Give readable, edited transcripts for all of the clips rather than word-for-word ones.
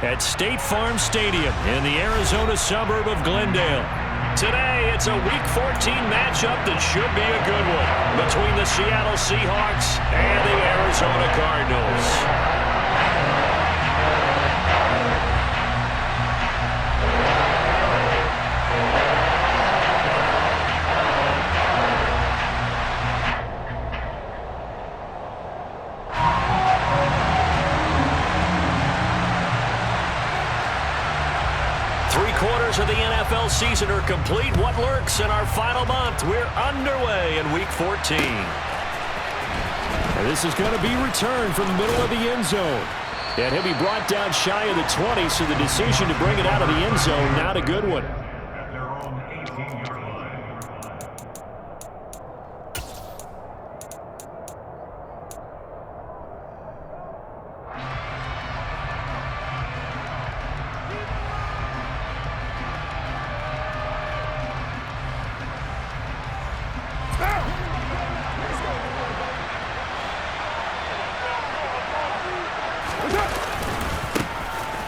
at State Farm Stadium in the Arizona suburb of Glendale. Today, it's a Week 14 matchup that should be a good one between the Seattle Seahawks and the Arizona Cardinals. 3/4 of the NFL season are complete. What lurks in our final month? We're underway in Week 14. And this is going to be returned from the middle of the end zone. And he'll be brought down shy of the 20, so the decision to bring it out of the end zone, not a good one.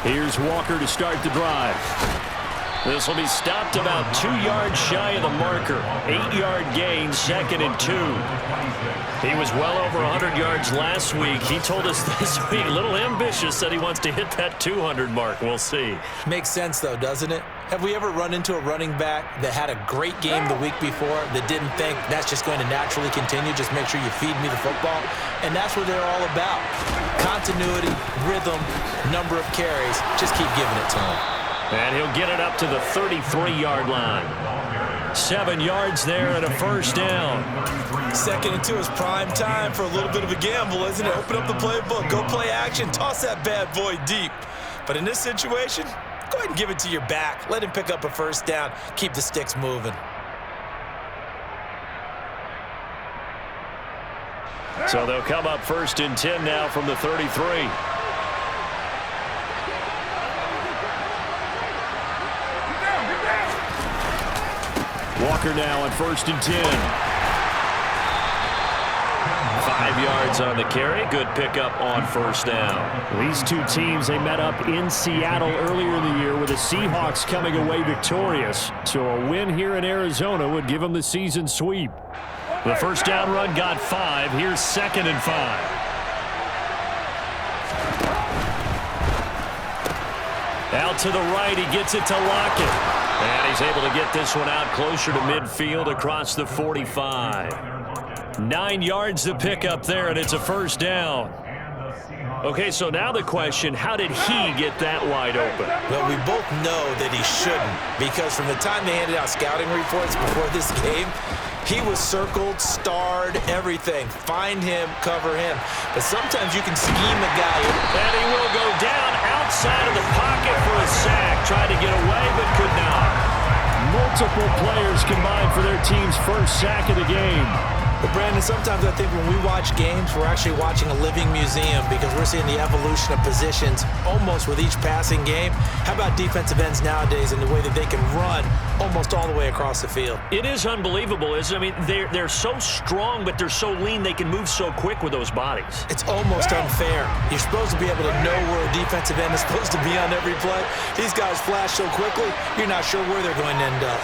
Here's Walker to start the drive. This will be stopped about 2 yards shy of the marker. 8-yard gain, 2nd and 2. He was well over 100 yards last week. He told us this week, a little ambitious, said he wants to hit that 200 mark. We'll see. Makes sense, though, doesn't it? Have we ever run into a running back that had a great game the week before that didn't think that's just going to naturally continue? Just make sure you feed me the football. And that's what they're all about. Continuity, rhythm, number of carries. Just keep giving it to him. And he'll get it up to the 33-yard line. 7 yards there and a first down. 2nd and 2 is prime time for a little bit of a gamble, isn't it? Open up the playbook, go play action, toss that bad boy deep. But in this situation, go ahead and give it to your back. Let him pick up a first down. Keep the sticks moving. So they'll come up 1st and 10 now from the 33. Walker now on 1st and 10. 5 yards on the carry. Good pickup on first down. These two teams, they met up in Seattle earlier in the year with the Seahawks coming away victorious. So a win here in Arizona would give them the season sweep. The first down run got 5. Here's 2nd and 5. Out to the right, he gets it to Lockett. And he's able to get this one out closer to midfield across the 45. 9 yards to pick up there, and it's a first down. Okay, so now the question, how did he get that wide open? Well, we both know that he shouldn't, because from the time they handed out scouting reports before this game, he was circled, starred, everything. Find him, cover him. But sometimes you can scheme a guy. And he will go down outside of the pocket for a sack. Tried to get away, but could not. Multiple players combined for their team's first sack of the game. But, Brandon, sometimes I think when we watch games, we're actually watching a living museum because we're seeing the evolution of positions almost with each passing game. How about defensive ends nowadays and the way that they can run almost all the way across the field? It is unbelievable, isn't it? I mean, they're so strong, but they're so lean, they can move so quick with those bodies. It's almost unfair. You're supposed to be able to know where a defensive end is supposed to be on every play. These guys flash so quickly, you're not sure where they're going to end up.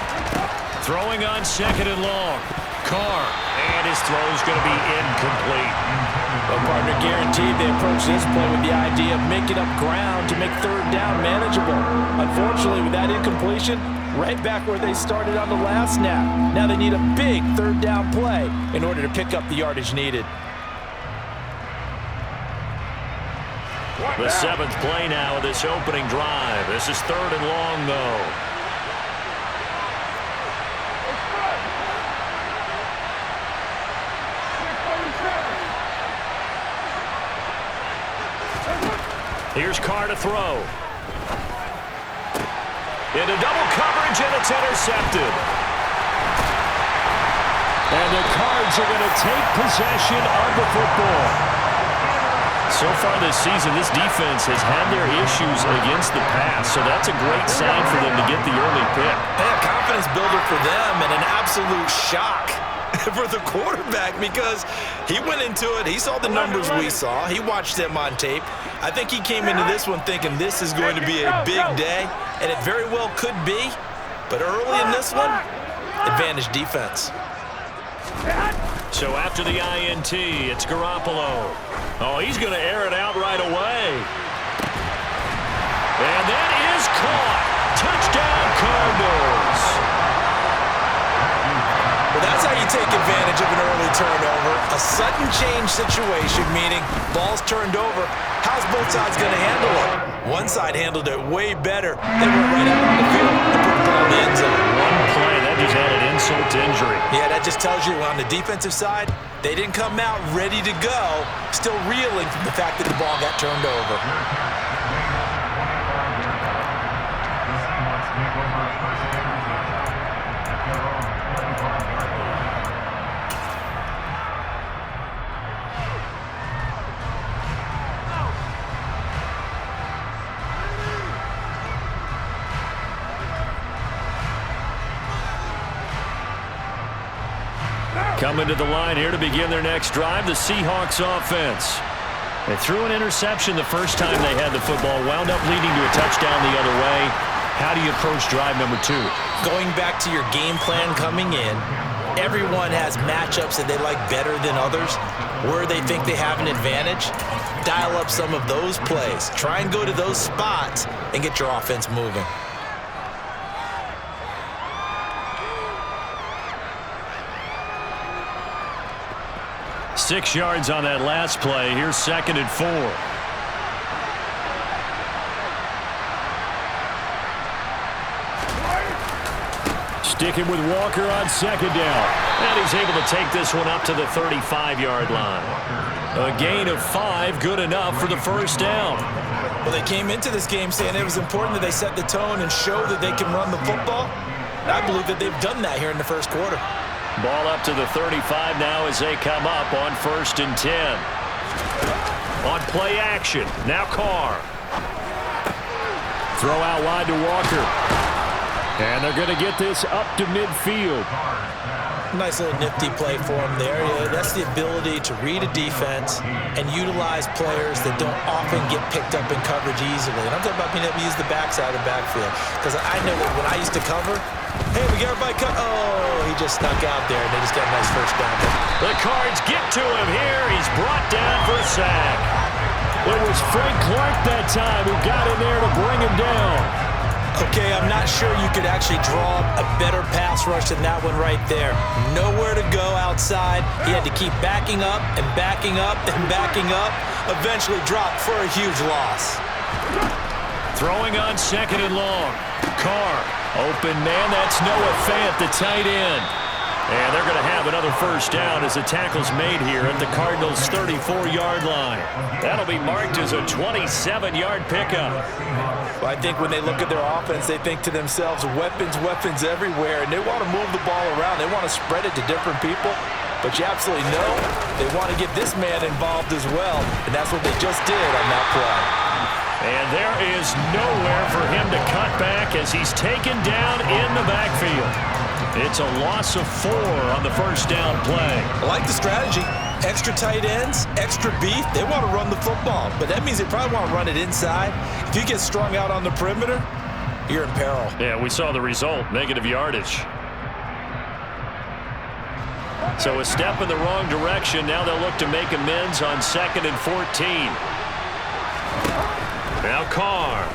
Throwing on 2nd and long. Carr, and his throw is going to be incomplete. Well, partner, guaranteed they approach this play with the idea of making up ground to make 3rd down manageable. Unfortunately, with that incompletion, right back where they started on the last snap. Now they need a big 3rd down play in order to pick up the yardage needed. The 7th play now of this opening drive. This is 3rd and long, though. Here's Carr to throw. Into double coverage, and it's intercepted. And the Cards are going to take possession of the football. So far this season, this defense has had their issues against the pass, so that's a great sign for them to get the early pick. A confidence builder for them and an absolute shock for the quarterback because he went into it. He saw the numbers we saw. He watched them on tape. I think he came into this one thinking this is going to be a big day, and it very well could be. But early in this one, advantage defense. So after the INT, it's Garoppolo. Oh, he's going to air it out right away. And that is caught. Touchdown, Cardinals. Well, that's how you take advantage of an early turnover. A sudden change situation, meaning ball's turned over. How's both sides going to handle it? One side handled it way better. They were right out on the field and put the ball in the end zone. One play, that just added insult to injury. Yeah, that just tells you on the defensive side, they didn't come out ready to go, still reeling from the fact that the ball got turned over. Coming to the line here to begin their next drive, the Seahawks offense. They threw an interception the first time they had the football, wound up leading to a touchdown the other way. How do you approach drive number 2? Going back to your game plan coming in, everyone has matchups that they like better than others. Where they think they have an advantage, dial up some of those plays. Try and go to those spots and get your offense moving. 6 yards on that last play. Here's 2nd and 4. Sticking with Walker on 2nd down. And he's able to take this one up to the 35-yard line. A gain of 5, good enough for the first down. Well, they came into this game saying it was important that they set the tone and show that they can run the football. And I believe that they've done that here in the first quarter. Ball up to the 35 now as they come up on 1st and 10. On play action, now Carr. Throw out wide to Walker. And they're going to get this up to midfield. Nice little nifty play for him there. Yeah, that's the ability to read a defense and utilize players that don't often get picked up in coverage easily. And I'm talking about being able to use the backside of the backfield. Because I know that when I used to cover, hey, we got everybody cut. Oh, he just snuck out there, and they just got a nice first down. The Cards get to him here. He's brought down for a sack. It was Frank Clark that time who got in there to bring him down. Okay, I'm not sure you could actually draw a better pass rush than that one right there. Nowhere to go outside. He had to keep backing up and backing up and backing up. Eventually dropped for a huge loss. Throwing on 2nd and long. Carr, open man. That's Noah Fant, the tight end. And they're going to have another first down as the tackle's made here at the Cardinals' 34-yard line. That'll be marked as a 27-yard pickup. Well, I think when they look at their offense, they think to themselves, weapons, weapons everywhere, and they want to move the ball around. They want to spread it to different people. But you absolutely know they want to get this man involved as well, and that's what they just did on that play. And there is nowhere for him to cut back as he's taken down in the backfield. It's a loss of 4 on the first down play. I like the strategy. Extra tight ends, extra beef. They want to run the football, but that means they probably want to run it inside. If you get strung out on the perimeter, you're in peril. Yeah, we saw the result, negative yardage. So a step in the wrong direction. Now they'll look to make amends on 2nd and 14. Now Carr.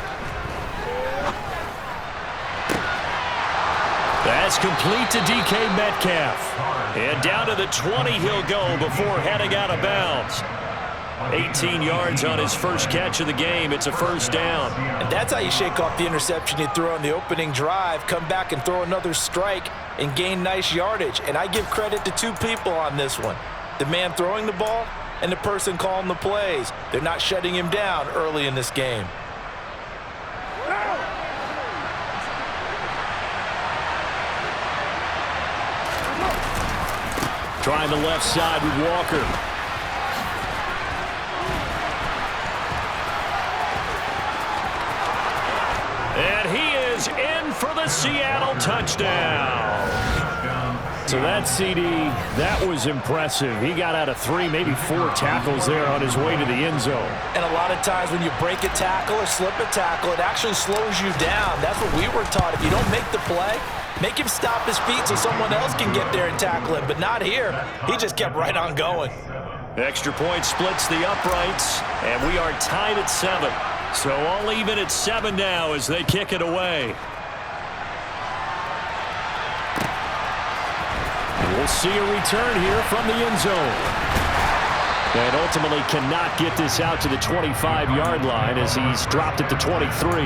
That's complete to DK Metcalf. And down to the 20 he'll go before heading out of bounds. 18 yards on his first catch of the game. It's a first down. And that's how you shake off the interception you threw on the opening drive, come back and throw another strike and gain nice yardage. And I give credit to 2 people on this one. The man throwing the ball and the person calling the plays. They're not shutting him down early in this game. Trying the left side with Walker. And he is in for the Seattle touchdown. So that CD, that was impressive. He got out of 3, maybe 4 tackles there on his way to the end zone. And a lot of times when you break a tackle or slip a tackle, it actually slows you down. That's what we were taught. If you don't make the play, make him stop his feet so someone else can get there and tackle him. But not here. He just kept right on going. Extra point splits the uprights, and we are tied at 7. So all even at 7 now as they kick it away. We'll see a return here from the end zone. And ultimately cannot get this out to the 25-yard line as he's dropped at the 23.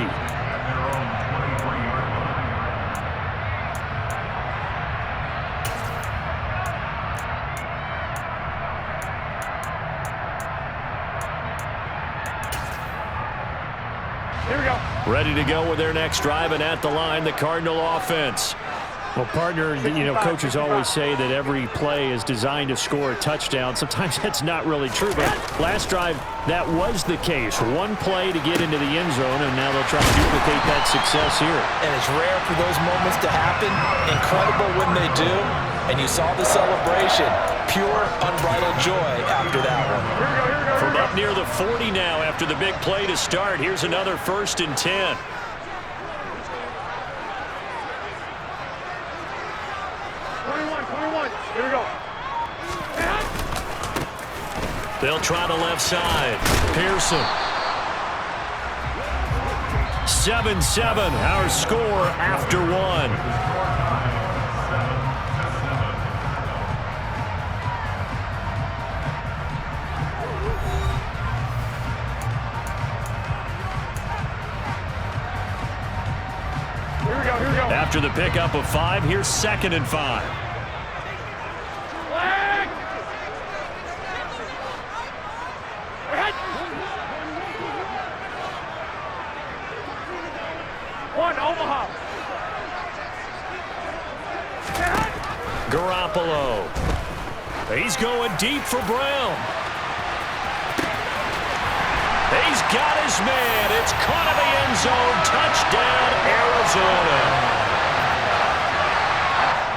Here we go. Ready to go with their next drive, and at the line, the Cardinal offense. Well, partner, coaches always say that every play is designed to score a touchdown. Sometimes that's not really true, but last drive, that was the case. One play to get into the end zone, and now they'll try to duplicate that success here. And it's rare for those moments to happen. Incredible when they do. And you saw the celebration. Pure, unbridled joy after that one. From up near the 40 now after the big play to start, here's another 1st and 10. Here we go. They'll try the left side. Pearson. 7-7, our score after 1. Here we go. After the pickup of 5, here's 2nd and 5. Omaha. Garoppolo. He's going deep for Brown. He's got his man. It's caught in the end zone. Touchdown, Arizona.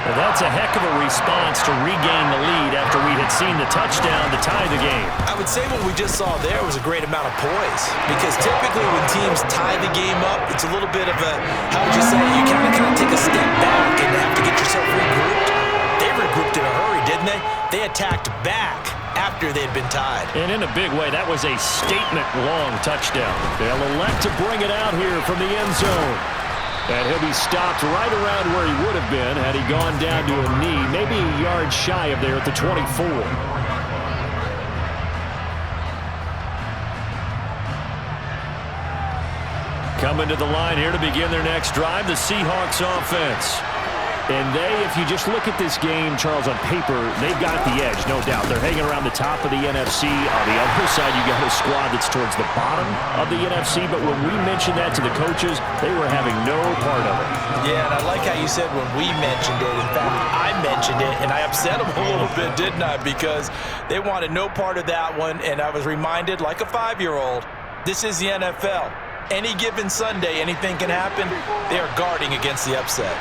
Well, that's a heck of a response to regain the lead after we had seen the touchdown to tie the game. I would say what we just saw there was a great amount of poise. Because typically when teams tie the game up, it's a little bit of a, how would you say, you kind of take a step back and have to get yourself regrouped. They regrouped in a hurry, didn't they? They attacked back after they'd been tied. And in a big way, that was a statement-long touchdown. They'll elect to bring it out here from the end zone. And he'll be stopped right around where he would have been had he gone down to a knee, maybe a yard shy of there at the 24. Coming to the line here to begin their next drive, the Seahawks offense. And they, if you just look at this game, Charles, on paper, they've got the edge, no doubt. They're hanging around the top of the NFC. On the other side, you got a squad that's towards the bottom of the NFC. But when we mentioned that to the coaches, they were having no part of it. Yeah, and I like how you said when we mentioned it. In fact, I mentioned it, and I upset them a little bit, didn't I? Because they wanted no part of that one, and I was reminded, like a 5-year-old, this is the NFL. Any given Sunday, anything can happen. They are guarding against the upset.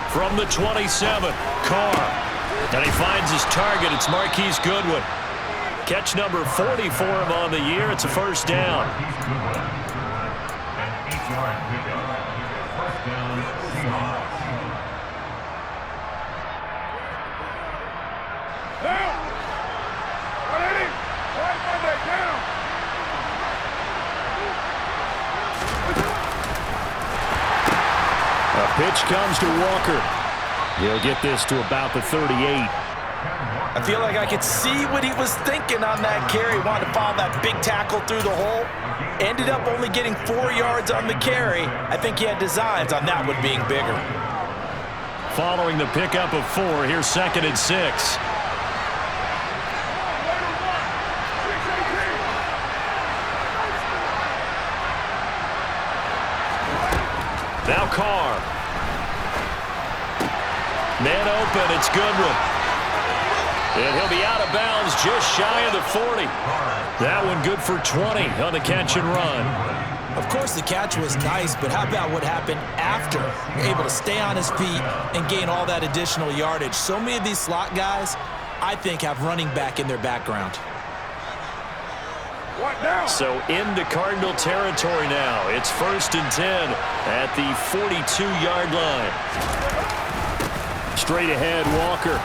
From the 27, Carr. And he finds his target. It's Marquise Goodwin. Catch number 40 for him on the year. It's a 1st down. Pitch comes to Walker. He'll get this to about the 38. I feel like I could see what he was thinking on that carry. Wanted to follow that big tackle through the hole. Ended up only getting 4 yards on the carry. I think he had designs on that one being bigger. Following the pickup of 4, here's 2nd and 6. Now Carr. Man open, it's Goodwin. And he'll be out of bounds just shy of the 40. That one good for 20 on the catch and run. Of course, the catch was nice, but how about what happened after? Able to stay on his feet and gain all that additional yardage. So many of these slot guys, I think, have running back in their background. So into Cardinal territory now. It's 1st and 10 at the 42-yard line. Straight ahead, Walker.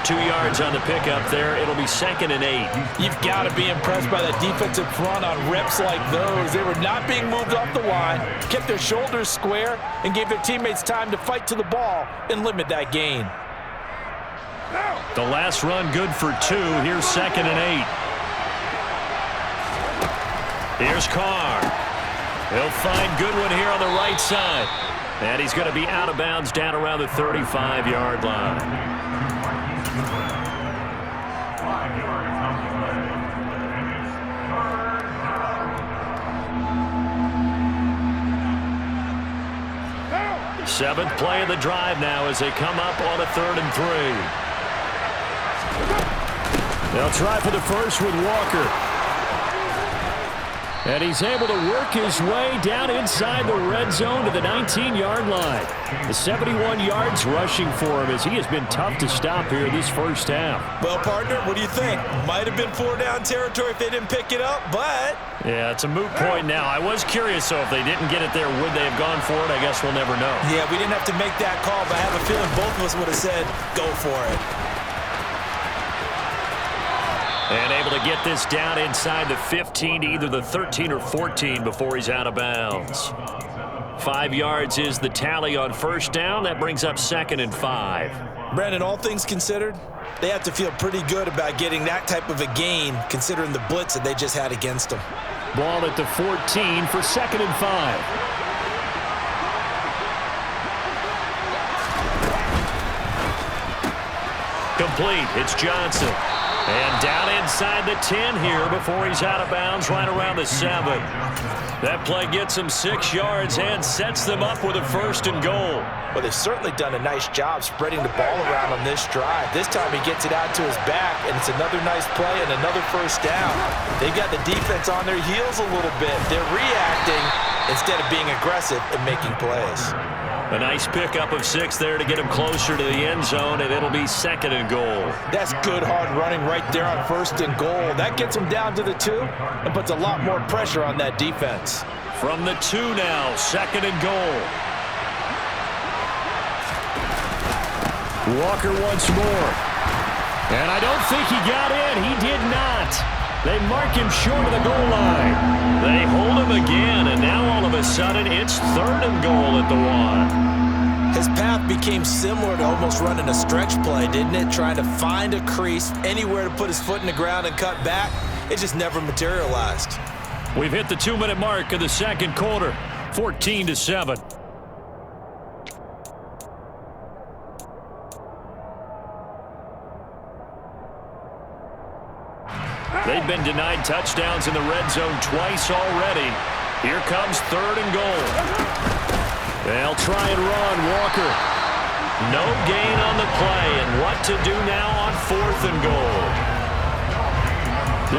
2 yards on the pickup there. It'll be 2nd and 8. You've got to be impressed by that defensive front on reps like those. They were not being moved off the line, kept their shoulders square, and gave their teammates time to fight to the ball and limit that gain. The last run good for 2. Here's 2nd and 8. Here's Carr. He'll find Goodwin here on the right side. And he's going to be out of bounds down around the 35-yard line. Seventh play of the drive now as they come up on a 3rd and 3. They'll try for the first with Walker. And he's able to work his way down inside the red zone to the 19-yard line. The 71 yards rushing for him as he has been tough to stop here this first half. Well, partner, what do you think? Might have been 4-down territory if they didn't pick it up, but... Yeah, it's a moot point now. I was curious, so if they didn't get it there, would they have gone for it? I guess we'll never know. Yeah, we didn't have to make that call, but I have a feeling both of us would have said, go for it. And able to get this down inside the 15 to either the 13 or 14 before he's out of bounds. 5 yards is the tally on first down. That brings up 2nd and 5. Brandon, all things considered, they have to feel pretty good about getting that type of a gain considering the blitz that they just had against them. Ball at the 14 for 2nd and 5. Complete. It's Johnson. And down inside the 10 here before he's out of bounds right around the 7. That play gets him 6 yards and sets them up with a 1st and goal. Well, they've certainly done a nice job spreading the ball around on this drive. This time he gets it out to his back, and it's another nice play and another 1st down. They've got the defense on their heels a little bit. They're reacting instead of being aggressive and making plays. A nice pickup of 6 there to get him closer to the end zone, and it'll be 2nd and goal. That's good hard running right there on 1st and goal. That gets him down to the 2 and puts a lot more pressure on that defense. From the 2 now, 2nd and goal. Walker once more. And I don't think he got in. He did not. They mark him short of the goal line. They hold him again, and now all of a sudden it's 3rd and goal at the 1. His path became similar to almost running a stretch play, didn't it? Trying to find a crease, anywhere to put his foot in the ground and cut back. It just never materialized. We've hit the 2-minute mark of the 2nd quarter, 14-7. They've been denied touchdowns in the red zone twice already. Here comes 3rd and goal. They'll try and run. Walker. No gain on the play, and what to do now on 4th and goal.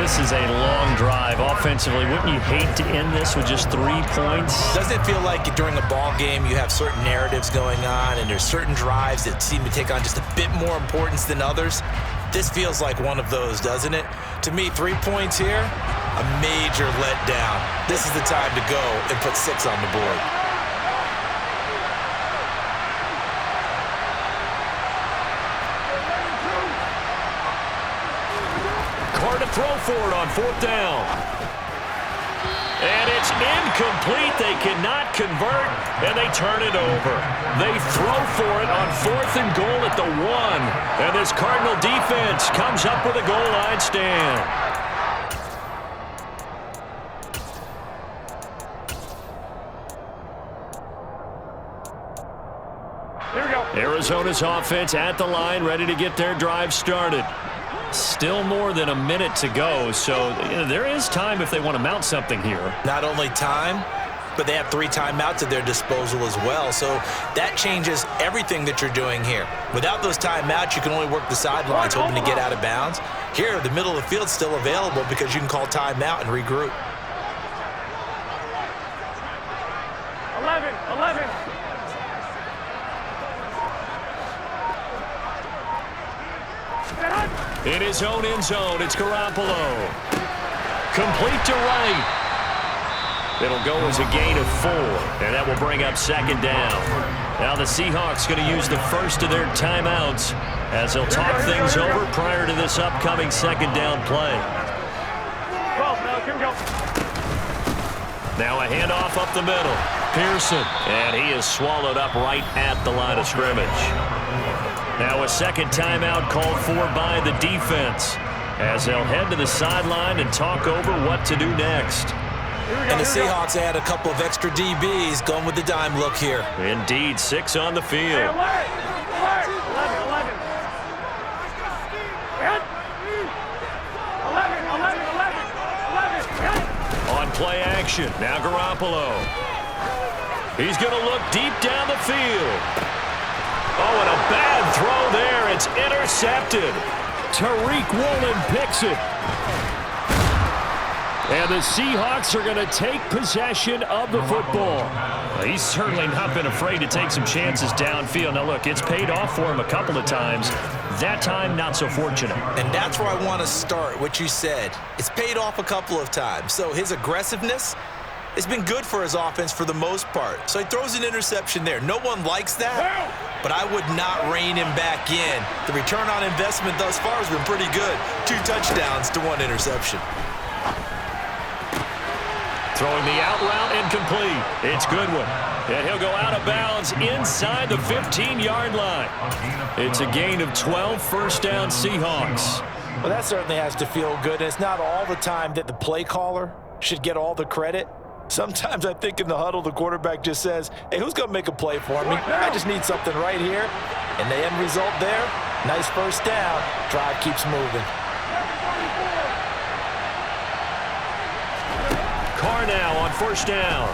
This is a long drive offensively. Wouldn't you hate to end this with just 3 points? Doesn't it feel like during a ball game you have certain narratives going on and there's certain drives that seem to take on just a bit more importance than others? This feels like one of those, doesn't it? To me, 3 points here, a major letdown. This is the time to go and put 6 on the board. Carr to throw for it on 4th down. And it's incomplete. They cannot convert, and they turn it over. They throw for it on 4th and goal at the 1. And this Cardinal defense comes up with a goal line stand. Here we go. Arizona's offense at the line, ready to get their drive started. Still more than a minute to go, so there is time if they want to mount something here. Not only time, but they have 3 timeouts at their disposal as well, so that changes everything that you're doing here. Without those timeouts, you can only work the sidelines hoping to get out of bounds. Here, the middle of the field's still available because you can call timeout and regroup. 11. In his own end zone, it's Garoppolo. Complete to right. It'll go as a gain of 4, and that will bring up second down. Now the Seahawks going to use the first of their timeouts as they'll talk things over prior to this upcoming second down play. Now a handoff up the middle. Pearson, and he is swallowed up right at the line of scrimmage. Now a second timeout called for by the defense as they'll head to the sideline and talk over what to do next. And the Seahawks add a couple of extra DBs going with the dime look here. Indeed, 6 on the field. On play action, now Garoppolo. He's going to look deep down the field. Oh, and a bad throw there. It's intercepted. Tariq Woolen picks it. And the Seahawks are going to take possession of the football. Well, he's certainly not been afraid to take some chances downfield. Now, look, it's paid off for him a couple of times. That time, not so fortunate. And that's where I want to start, what you said. It's paid off a couple of times. So his aggressiveness has been good for his offense for the most part. So he throws an interception there. No one likes that, but I would not rein him back in. The return on investment thus far has been pretty good. 2 touchdowns to 1 interception. Throwing the out route incomplete. It's Goodwin. And he'll go out of bounds inside the 15-yard line. It's a gain of 12, first down Seahawks. Well, that certainly has to feel good. And it's not all the time that the play caller should get all the credit. Sometimes I think in the huddle, the quarterback just says, hey, who's going to make a play for me? I just need something right here. And the end result there, nice first down. Drive keeps moving. Carr now on first down.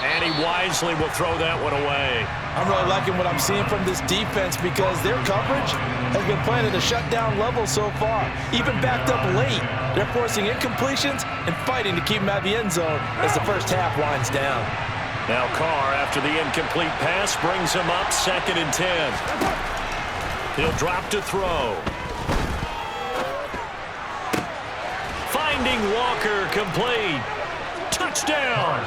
And he wisely will throw that one away. I'm really liking what I'm seeing from this defense because their coverage has been playing at a shutdown level so far. Even backed up late, they're forcing incompletions and fighting to keep them out of the end zone as the first half winds down. Now Carr, after the incomplete pass, brings him up 2nd and 10. He'll drop to throw. Finding Walker, complete. Touchdown!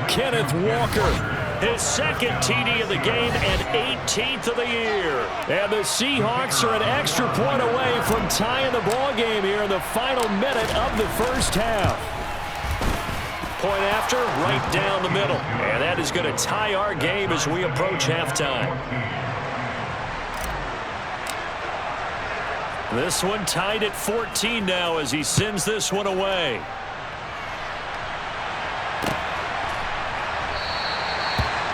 Kenneth Walker, his 2nd TD of the game and 18th of the year. And the Seahawks are an extra point away from tying the ball game here in the final minute of the first half. Point after, right down the middle. And that is going to tie our game as we approach halftime. This one tied at 14 now as he sends this one away.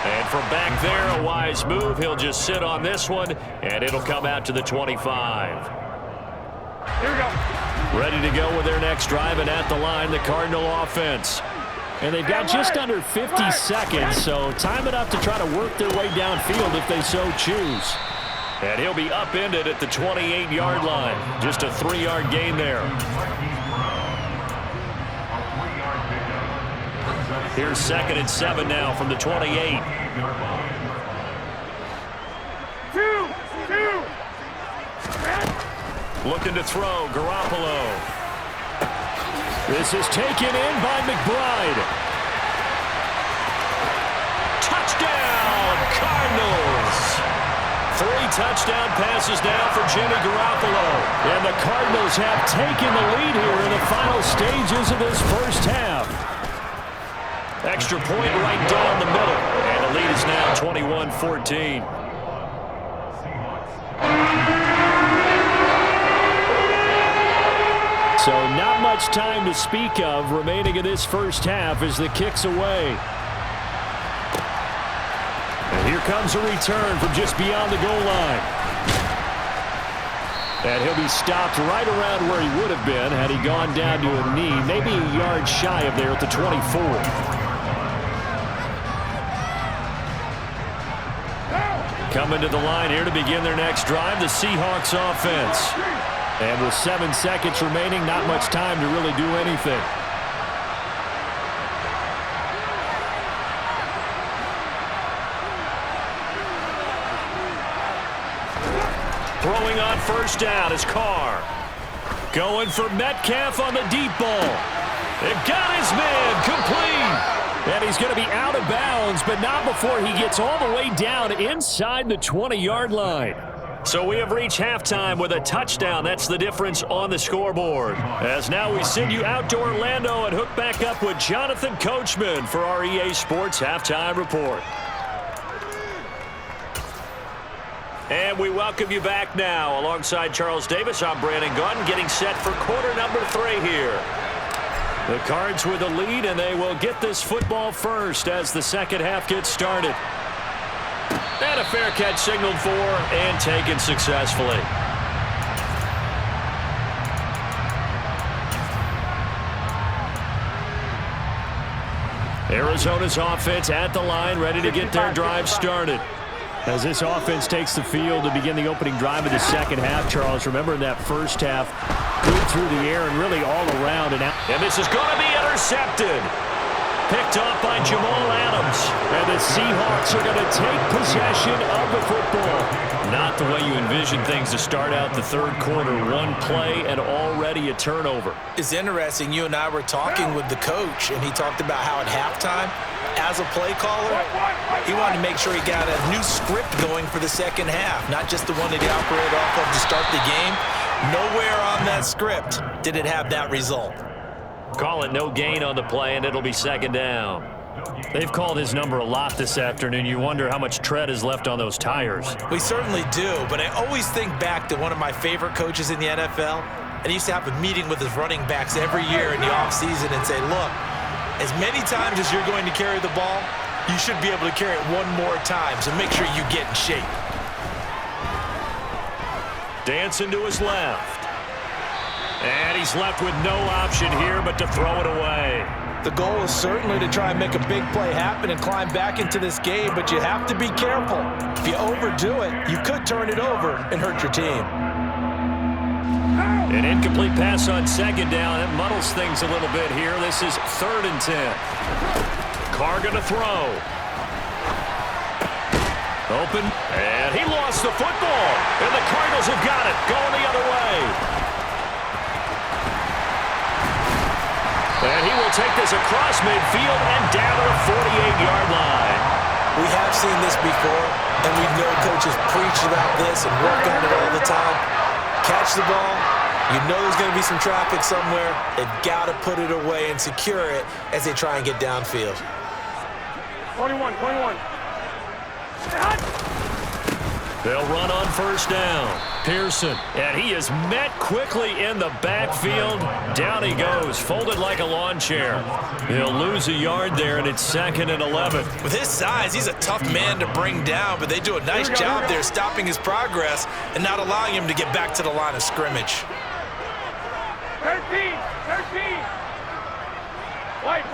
And from back there, a wise move. He'll just sit on this one, and it'll come out to the 25. Here we go. Ready to go with their next drive, and at the line, the Cardinal offense. And they've got just under 50 seconds, so time enough to try to work their way downfield if they so choose. And he'll be upended at the 28-yard line. Just a 3-yard gain there. Here's 2nd and 7 now from the 28. Looking to throw, Garoppolo. This is taken in by McBride. Touchdown, Cardinals! 3 touchdown passes now for Jimmy Garoppolo. And the Cardinals have taken the lead here in the final stages of this first half. Extra point right down the middle. And the lead is now 21-14. So not much time to speak of remaining in this first half as the kick's away. And here comes a return from just beyond the goal line. And he'll be stopped right around where he would have been had he gone down to a knee, maybe a yard shy of there at the 24. Coming to the line here to begin their next drive, the Seahawks offense. And with 7 seconds remaining, not much time to really do anything. on first down is Carr. Going for Metcalf on the deep ball. It got his man complete. And he's going to be out of bounds, but not before he gets all the way down inside the 20-yard line. So we have reached halftime with a touchdown. That's the difference on the scoreboard. As now we send you out to Orlando and hook back up with Jonathan Coachman for our EA Sports Halftime Report. And we welcome you back now. Alongside Charles Davis, I'm Brandon Gunn, getting set for quarter number 3 here. The Cards with the lead, and they will get this football first as the second half gets started. And a fair catch signaled for and taken successfully. Arizona's offense at the line, ready to get their drive started. As this offense takes the field to begin the opening drive of the second half, Charles, remember in that first half, good through the air and really all around. And this is going to be intercepted. Picked off by Jamal Adams. And the Seahawks are going to take possession of the football. Not the way you envision things to start out the third quarter. One play and already a turnover. It's interesting. You and I were talking with the coach, and he talked about how at halftime, as a play caller, he wanted to make sure he got a new script going for the second half, not just the one that he operated off of to start the game. Nowhere on that script did it have that result. Call it no gain on the play, and it'll be second down. They've called his number a lot this afternoon. You wonder how much tread is left on those tires. We certainly do, but I always think back to one of my favorite coaches in the NFL, and he used to have a meeting with his running backs every year in the offseason and say, look, as many times as you're going to carry the ball, you should be able to carry it one more time, so make sure you get in shape. Dancing to his left. And he's left with no option here but to throw it away. The goal is certainly to try and make a big play happen and climb back into this game, but you have to be careful. If you overdo it, you could turn it over and hurt your team. An incomplete pass on second down. It muddles things a little bit here. This is 3rd and 10. Carr going to throw. Open, and he lost the football. And the Cardinals have got it, going the other way. And he will take this across midfield and down to the 48-yard line. We have seen this before, and we know coaches preach about this and work on it all the time. Catch the ball. You know there's going to be some traffic somewhere. They've got to put it away and secure it as they try and get downfield. 21. They'll run on first down. Pearson, and he is met quickly in the backfield. Down he goes, folded like a lawn chair. He'll lose a yard there, and it's 2nd and 11. With his size, he's a tough man to bring down, but they do a nice job there stopping his progress and not allowing him to get back to the line of scrimmage. 13. White.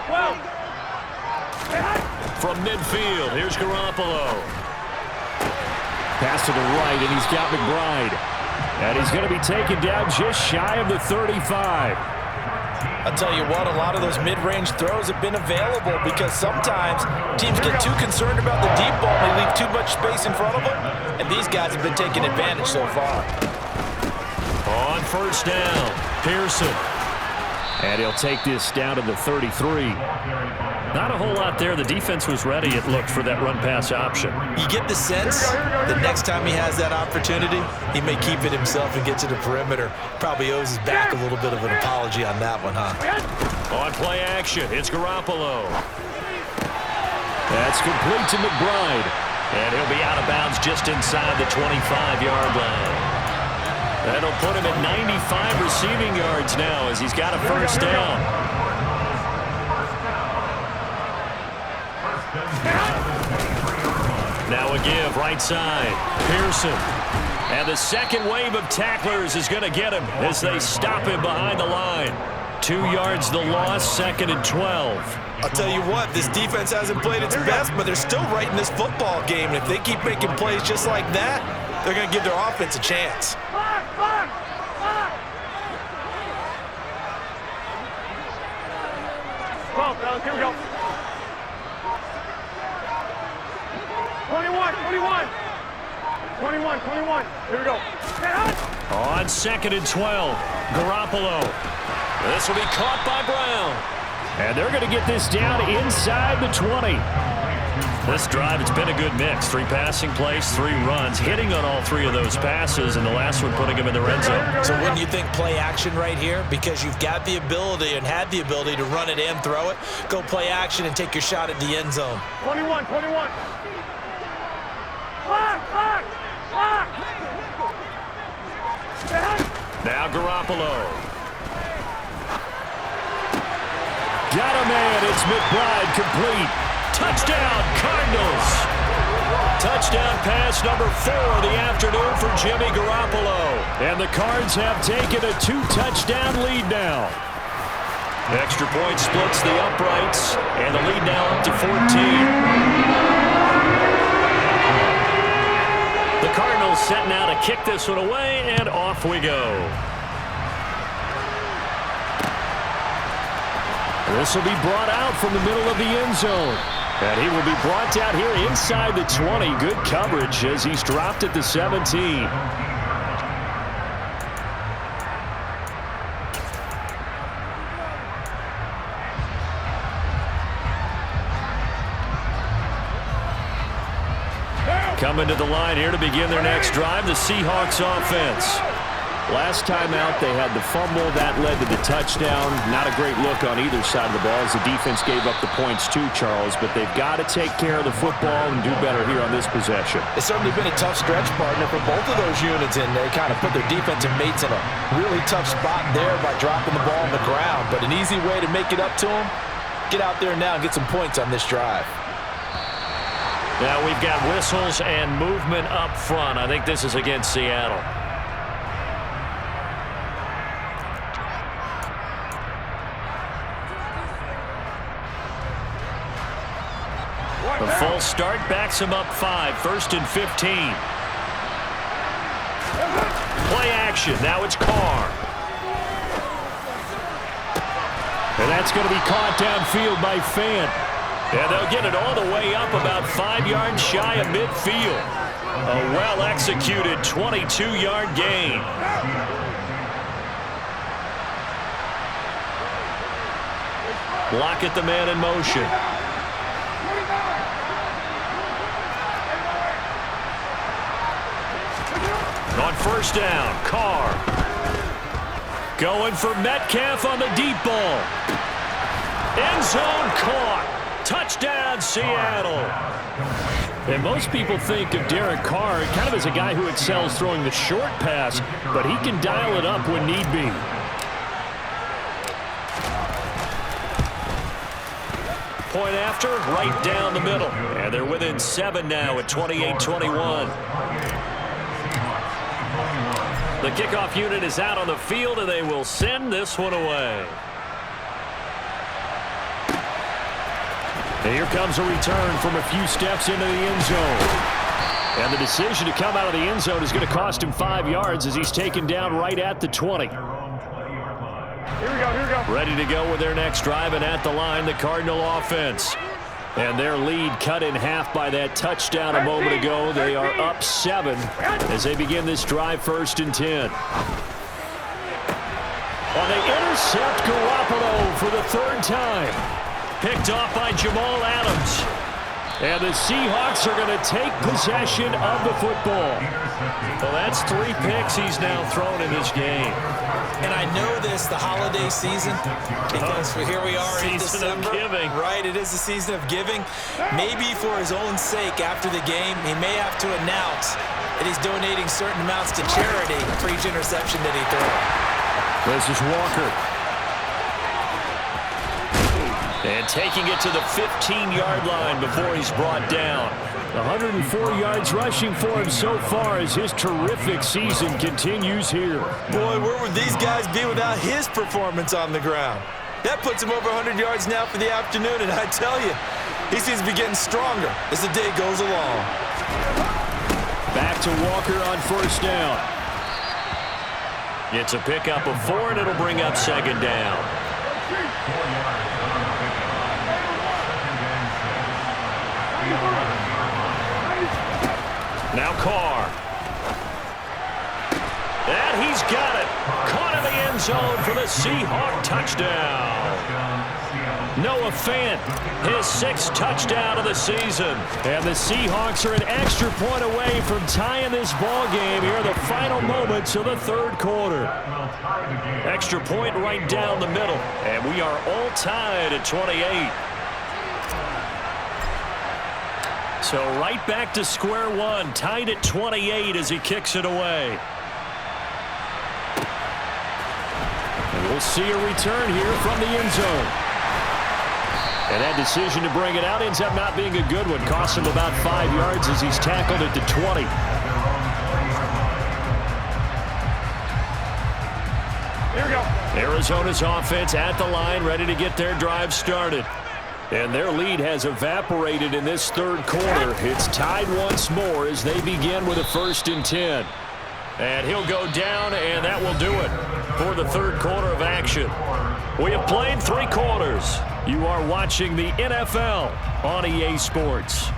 12. From midfield, here's Garoppolo. Pass to the right, and he's got McBride. And he's going to be taken down just shy of the 35. I'll tell you what, a lot of those mid-range throws have been available because sometimes teams get too concerned about the deep ball and they leave too much space in front of them, and these guys have been taking advantage so far. On first down, Pearson. And he'll take this down to the 33. Not a whole lot there. The defense was ready, it looked, for that run-pass option. You get the sense that next time he has that opportunity, he may keep it himself and get to the perimeter. Probably owes his back a little bit of an apology on that one, huh? On play action, it's Garoppolo. That's complete to McBride. And he'll be out of bounds just inside the 25-yard line. That'll put him at 95 receiving yards now as he's got a first down. Now a give, right side, Pearson. And the second wave of tacklers is going to get him as they stop him behind the line. 2 yards the loss, 2nd and 12. I'll tell you what, this defense hasn't played its best, but they're still right in this football game. And if they keep making plays just like that, they're going to give their offense a chance. Here we go. 21. 21, 21. Here we go. On 2nd and 12, Garoppolo. This will be caught by Brown. And they're going to get this down inside the 20. This drive, it's been a good mix. 3 passing plays, 3 runs, hitting on all 3 of those passes, and the last one putting him in the red zone. So wouldn't you think play action right here? Because you've got the ability and had the ability to run it and throw it. Go play action and take your shot at the end zone. 21, 21. Clock. Now Garoppolo. Got a man. It's McBride complete. Touchdown, Cardinals. Touchdown pass number 4 of the afternoon for Jimmy Garoppolo. And the Cards have taken a 2-touchdown lead now. Extra point splits the uprights, and the lead now up to 14. The Cardinals setting out to kick this one away, and off we go. This will be brought out from the middle of the end zone. And he will be brought down here inside the 20. Good coverage as he's dropped at the 17. Coming to the line here to begin their next drive, the Seahawks offense. Last time out, they had the fumble. That led to the touchdown. Not a great look on either side of the ball as the defense gave up the points too, Charles. But they've got to take care of the football and do better here on this possession. It's certainly been a tough stretch, partner, for both of those units, and they kind of put their defensive mates in a really tough spot there by dropping the ball on the ground. But an easy way to make it up to them, get out there now and get some points on this drive. Now we've got whistles and movement up front. I think this is against Seattle. A full start backs him up 5. 1st and 15. Play action. Now it's Carr. And that's going to be caught downfield by Fant. And they'll get it all the way up about 5 yards shy of midfield. A well-executed 22-yard gain. Lockett the man in motion. On 1st down, Carr. Going for Metcalf on the deep ball. End zone caught. Touchdown, Seattle. And most people think of Derek Carr kind of as a guy who excels throwing the short pass, but he can dial it up when need be. Point after, right down the middle. And they're within 7 now at 28-21. The kickoff unit is out on the field, and they will send this one away. And here comes a return from a few steps into the end zone. And the decision to come out of the end zone is going to cost him 5 yards as he's taken down right at the 20. Here we go. Ready to go with their next drive, and at the line, the Cardinal offense. And their lead cut in half by that touchdown a moment ago. They are up 7 as they begin this drive 1st and 10. Well, they intercept Garoppolo for the 3rd time. Picked off by Jamal Adams. And the Seahawks are going to take possession of the football. Well, that's 3 picks he's now thrown in this game. And I know this, the holiday season, because here we are in December. Season of giving. Right, it is the season of giving. Maybe for his own sake after the game, he may have to announce that he's donating certain amounts to charity for each interception that he throws. This is Walker. And taking it to the 15-yard line before he's brought down. 104 yards rushing for him so far as his terrific season continues here. Boy, where would these guys be without his performance on the ground? That puts him over 100 yards now for the afternoon, and I tell you, he seems to be getting stronger as the day goes along. Back to Walker on 1st down. It's a pickup of 4, and it'll bring up 2nd down. Now Carr. And he's got it. Caught in the end zone for the Seahawk touchdown. Noah Fant, his 6th touchdown of the season. And the Seahawks are an extra point away from tying this ball game here in the final moments of the 3rd quarter. Extra point right down the middle. And we are all tied at 28. So right back to square one, tied at 28 as he kicks it away. And we'll see a return here from the end zone. And that decision to bring it out ends up not being a good one. Costs him about 5 yards as he's tackled at the 20. Here we go. Arizona's offense at the line, ready to get their drive started. And their lead has evaporated in this 3rd quarter. It's tied once more as they begin with a 1st and 10. And he'll go down, and that will do it for the 3rd quarter of action. We have played 3 quarters. You are watching the NFL on EA Sports.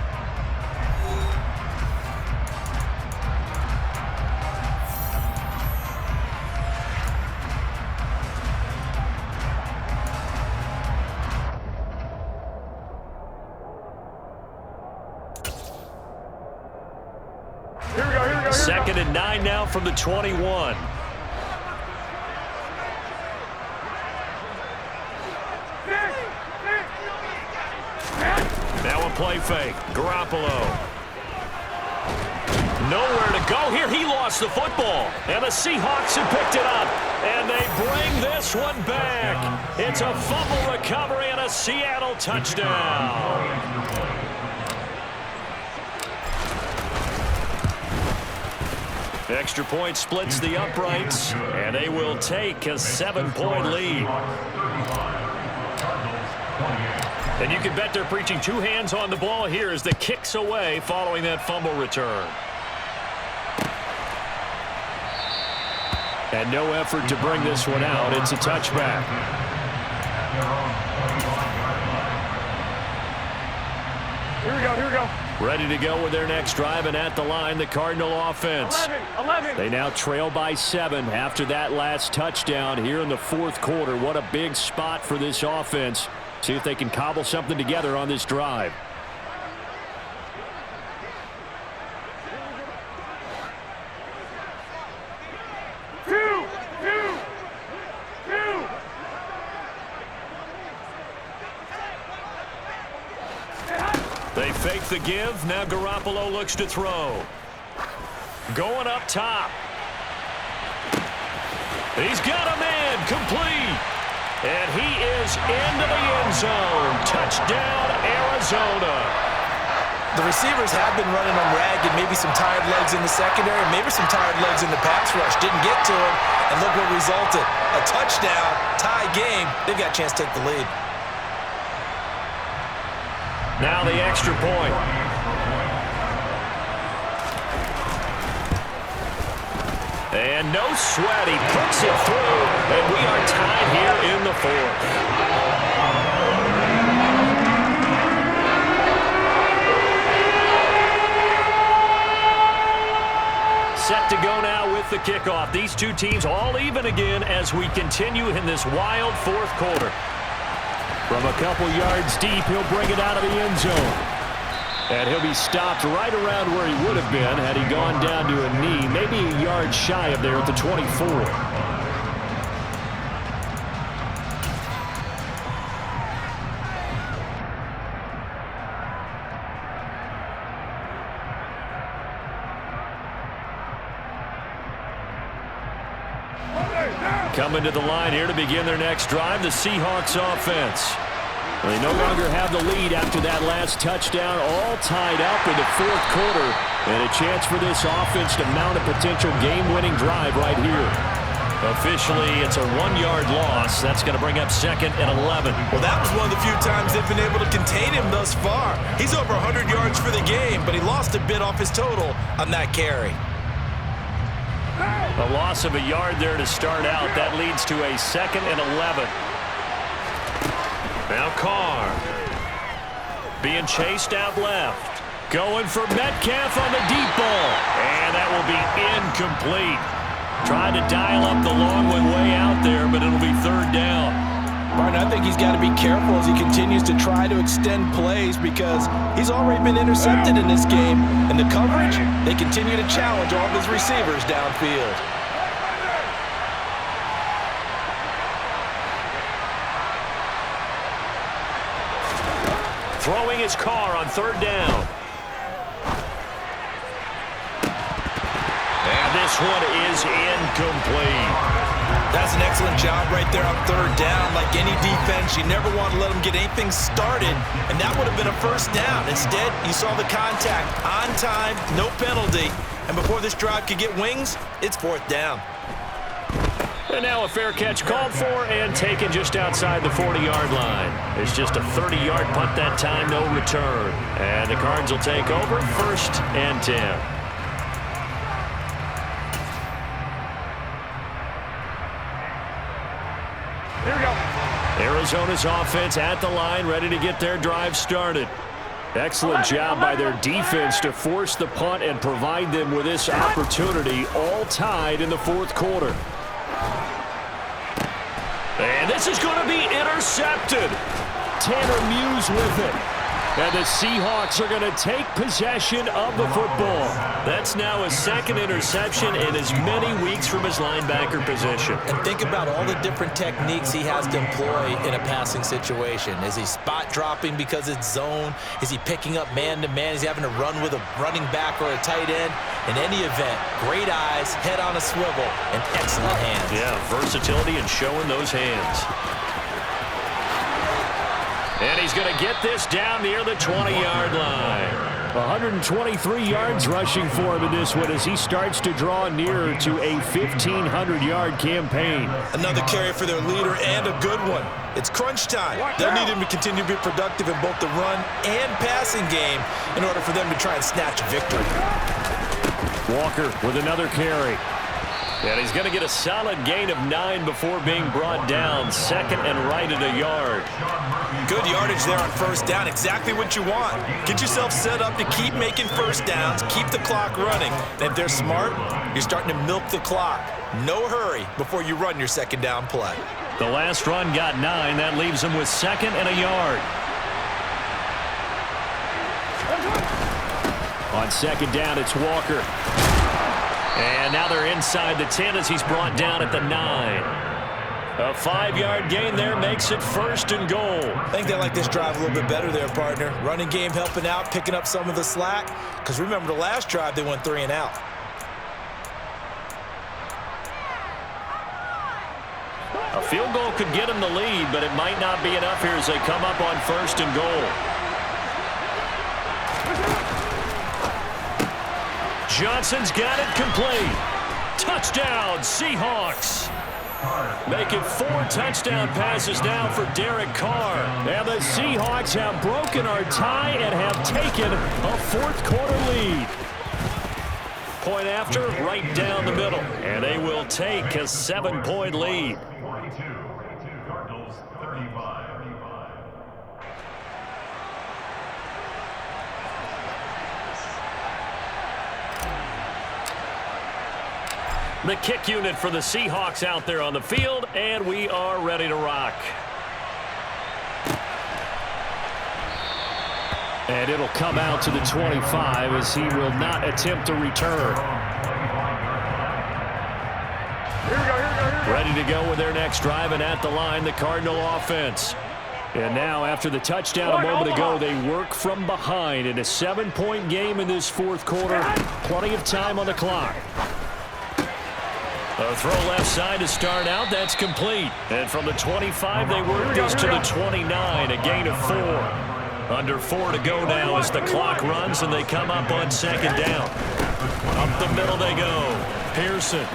Here we go. 2nd and 9 now from the 21. Now a play fake. Garoppolo. Nowhere to go here. He lost the football. And the Seahawks have picked it up. And they bring this one back. It's a fumble recovery and a Seattle touchdown. Extra point splits the uprights, and they will take a 7-point lead. And you can bet they're preaching 2 hands on the ball here as the kicks away following that fumble return. And no effort to bring this one out. It's a touchback. Here we go. Ready to go with their next drive, and at the line, the Cardinal offense. 11. They now trail by 7 after that last touchdown here in the 4th quarter. What a big spot for this offense. See if they can cobble something together on this drive. Two. They fake the give. Now Garoppolo looks to throw. Going up top. He's got a man. Complete. And he is into the end zone. Touchdown, Arizona. The receivers have been running them ragged. Maybe some tired legs in the secondary, maybe some tired legs in the pass rush. Didn't get to him, and look what resulted. A touchdown, tie game. They've got a chance to take the lead. Now the extra point. And no sweat. He puts it through, and we are tied here in the 4th. Set to go now with the kickoff. These 2 teams all even again as we continue in this wild 4th quarter. From a couple yards deep, he'll bring it out of the end zone. And he'll be stopped right around where he would have been had he gone down to a knee, maybe a yard shy of there at the 24. Coming to the line here to begin their next drive, the Seahawks offense. They no longer have the lead after that last touchdown, all tied up in the 4th quarter, and a chance for this offense to mount a potential game-winning drive right here. Officially, it's a 1-yard loss. That's going to bring up 2nd and 11. Well, that was one of the few times they've been able to contain him thus far. He's over 100 yards for the game, but he lost a bit off his total on that carry. A loss of a yard there to start out. That leads to a 2nd and 11. Now Carr being chased out left. Going for Metcalf on the deep ball. And that will be incomplete. Trying to dial up the long one way out there, but it'll be third down. Martin, I think he's got to be careful as he continues to try to extend plays because he's already been intercepted in this game. And the coverage, they continue to challenge all of his receivers downfield. Throwing his car on third down. And this one is incomplete. That's an excellent job right there on third down. Like any defense, you never want to let them get anything started, and that would have been a first down. Instead, you saw the contact on time, no penalty, and before this drive could get wings, it's fourth down. And now a fair catch called for and taken just outside the 40-yard line. It's just a 30-yard punt that time, no return. And the Cards will take over, 1st and 10. Here we go. Arizona's offense at the line, ready to get their drive started. Excellent job by their defense to force the punt and provide them with this opportunity, all tied in the fourth quarter. And this is going to be intercepted. Tanner Muse with it. And the Seahawks are going to take possession of the football. That's now his second interception in as many weeks from his linebacker position. And think about all the different techniques he has to employ in a passing situation. Is he spot dropping because it's zone? Is he picking up man-to-man? Is he having to run with a running back or a tight end? In any event, great eyes, head on a swivel, and excellent hands. Yeah, versatility and showing those hands. And he's going to get this down near the 20-yard line. 123 yards rushing for him in this one as he starts to draw nearer to a 1,500-yard campaign. Another carry for their leader and a good one. It's crunch time. They'll need him to continue to be productive in both the run and passing game in order for them to try and snatch a victory. Walker with another carry. And he's going to get a solid gain of 9 before being brought down. Second and right at a yard. Good yardage there on first down. Exactly what you want. Get yourself set up to keep making first downs, keep the clock running. And if they're smart, you're starting to milk the clock. No hurry before you run your second down play. The last run got 9. That leaves him with second and a yard. On second down, it's Walker. And now they're inside the 10 as he's brought down at the 9. A 5-yard gain there makes it 1st and goal. I think they like this drive a little bit better there, partner. Running game helping out, picking up some of the slack. Because remember the last drive, they went 3 and out. A field goal could get him the lead, but it might not be enough here as they come up on 1st and goal. Johnson's got it complete. Touchdown, Seahawks. Making 4 touchdown passes now for Derek Carr. And the Seahawks have broken our tie and have taken a fourth quarter lead. Point after, right down the middle. And they will take a 7-point lead. The kick unit for the Seahawks out there on the field, and we are ready to rock. And it'll come out to the 25 as he will not attempt a return. Here we go. Ready to go with their next drive, and at the line, the Cardinal offense. And now, after the touchdown a moment ago, they work from behind in a 7-point game in this fourth quarter. Plenty of time on the clock. A throw left side to start out. That's complete. And from the 25, they work this to the 29, a gain of 4. Under 4 to go now as the clock runs and they come up on second down. Up the middle they go. Pearson.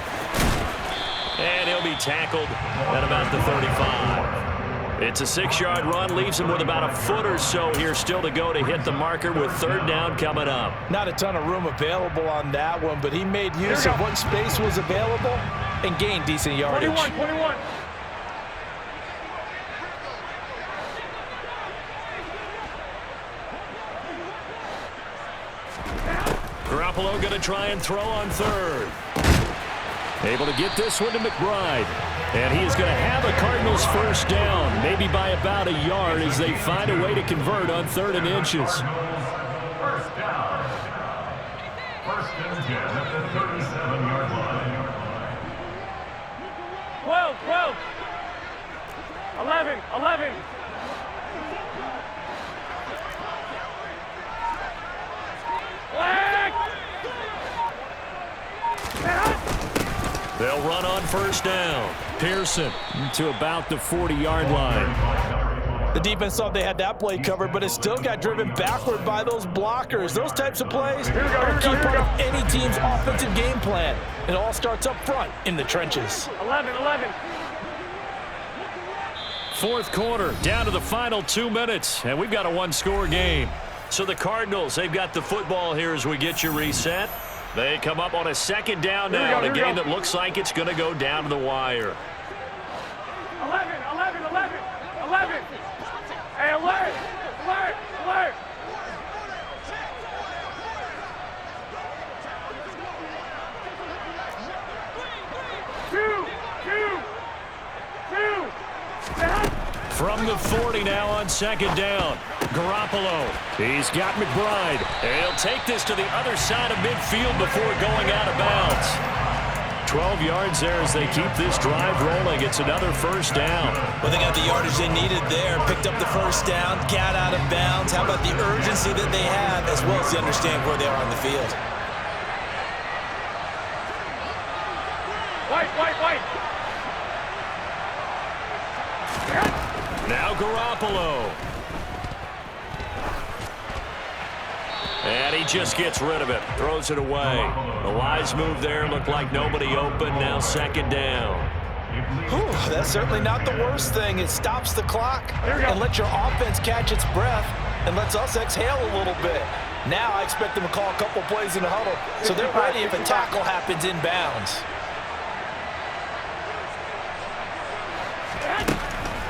And he'll be tackled at about the 35. It's a 6-yard run, leaves him with about a foot or so here still to go to hit the marker with third down coming up. Not a ton of room available on that one, but he made use of what space was available and gained decent yardage. 21. Garoppolo going to try and throw on third. Able to get this one to McBride. And he is going to have a Cardinals first down, maybe by about a yard as they find a way to convert on 3rd and inches. First down. First and 10 at the 37-yard line. 12, 12. 11, 11. Flag! They'll run on first down. Pearson to about the 40-yard line. The defense thought they had that play covered, but it still got driven backward by those blockers. Those types of plays are a key part of any team's offensive game plan. It all starts up front in the trenches. 11, 11. Fourth quarter, down to the final 2 minutes, and we've got a one-score game. So the Cardinals, they've got the football here as we get you reset. They come up on a second down now in a game that looks like it's going to go down to the wire. 11, 11, 11, 11. Hey, alert, alert, alert. Two. From the 40 now on second down. Garoppolo. He's got McBride. He'll take this to the other side of midfield before going out of bounds. 12 yards there as they keep this drive rolling. It's another first down. Well, they got the yardage they needed there. Picked up the first down, got out of bounds. How about the urgency that they have, as well as they understand where they are on the field? White. Now Garoppolo. And he just gets rid of it. Throws it away. The wise move there. Looked like nobody open. Now second down. Whew, that's certainly not the worst thing. It stops the clock and lets your offense catch its breath and lets us exhale a little bit. Now I expect them to call a couple plays in the huddle so they're ready if a tackle happens inbounds.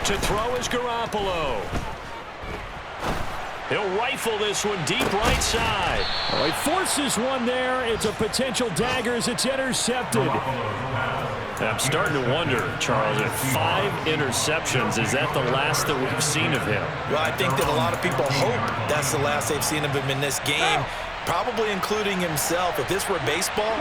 To throw is Garoppolo. He'll rifle this one deep right side. Oh, he forces one there. It's a potential dagger as it's intercepted. I'm starting to wonder, Charles, if 5 interceptions, is that the last that we've seen of him? Well, I think that a lot of people hope that's the last they've seen of him in this game, probably including himself. If this were baseball,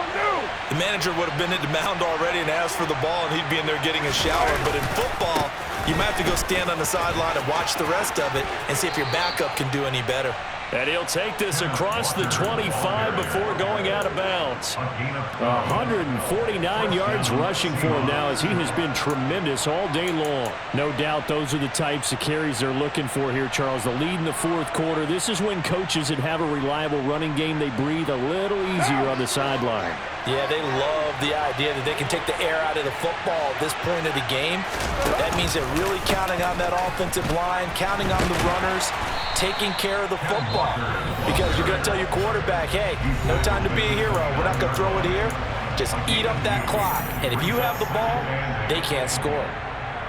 the manager would have been at the mound already and asked for the ball, and he'd be in there getting a shower. But in football, you might have to go stand on the sideline and watch the rest of it and see if your backup can do any better. And he'll take this across the 25 before going out of bounds. 149 yards rushing for him now as he has been tremendous all day long. No doubt those are the types of carries they're looking for here, Charles. The lead in the fourth quarter. This is when coaches that have a reliable running game, they breathe a little easier on the sideline. Yeah, they love the idea that they can take the air out of the football at this point of the game. That means they're really counting on that offensive line, counting on the runners, taking care of the football. Because you're going to tell your quarterback, hey, no time to be a hero. We're not going to throw it here. Just eat up that clock. And if you have the ball, they can't score.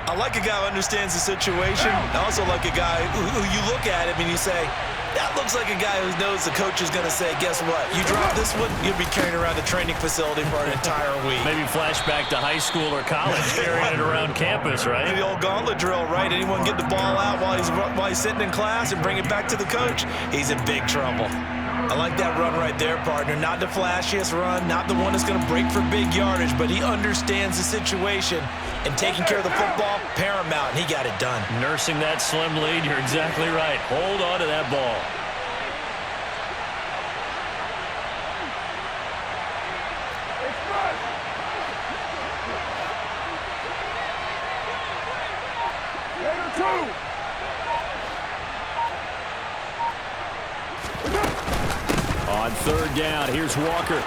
I like a guy who understands the situation. I also like a guy who you look at him and you say, that looks like a guy who knows the coach is going to say, guess what? You drop this one, you'll be carrying around the training facility for an entire week. Maybe flashback to high school or college, carrying it around campus, right? The old gauntlet drill, right? Anyone get the ball out while he's sitting in class and bring it back to the coach, he's in big trouble. I like that run right there, partner. Not the flashiest run, not the one that's going to break for big yardage, but he understands the situation, and taking care of the football, paramount, and he got it done. Nursing that slim lead, you're exactly right. Hold on to that ball. On third down, here's Walker.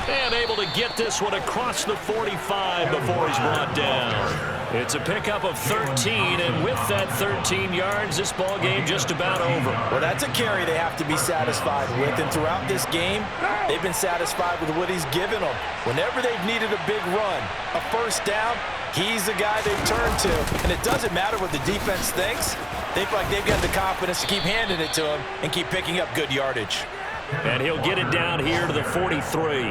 And able to get this one across the 45 before he's brought down. It's a pickup of 13, and with that 13 yards, this ball game just about over. Well, that's a carry they have to be satisfied with, and throughout this game, they've been satisfied with what he's given them. Whenever they've needed a big run, a first down, he's the guy they've turned to. And it doesn't matter what the defense thinks. They feel like they've got the confidence to keep handing it to him and keep picking up good yardage. And he'll get it down here to the 43.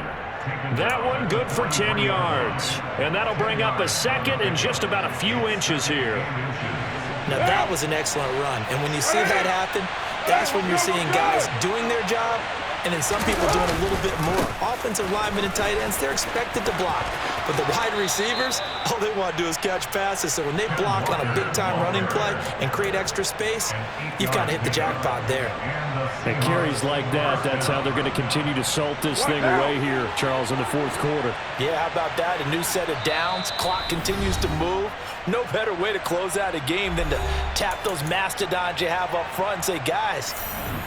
That one good for 10 yards. And that'll bring up a second and just about a few inches here. Now, that was an excellent run. And when you see that happen, that's when you're seeing guys doing their job and then some people doing a little bit more. Offensive linemen and tight ends, they're expected to block. But the wide receivers, all they want to do is catch passes. So when they block on a big-time running play and create extra space, you've got to hit the jackpot there. And carries like that, that's how they're going to continue to salt this thing away here, Charles, in the fourth quarter. Yeah, how about that? A new set of downs. Clock continues to move. No better way to close out a game than to tap those mastodons you have up front and say, guys,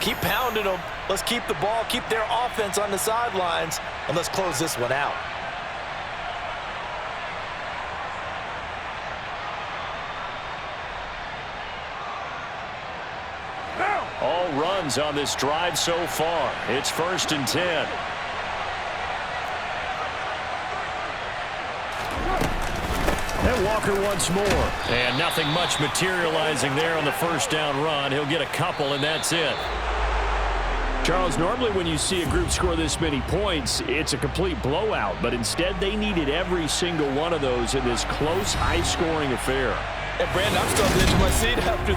keep pounding them. Let's keep the ball, keep their offense on the sidelines, and let's close this one out. All runs on this drive so far. It's 1st and 10. And Walker once more. And nothing much materializing there on the first down run. He'll get a couple, and that's it. Charles, normally when you see a group score this many points, it's a complete blowout. But instead, they needed every single one of those in this close, high-scoring affair. Hey, Brandon, I'm still on the edge of my seat after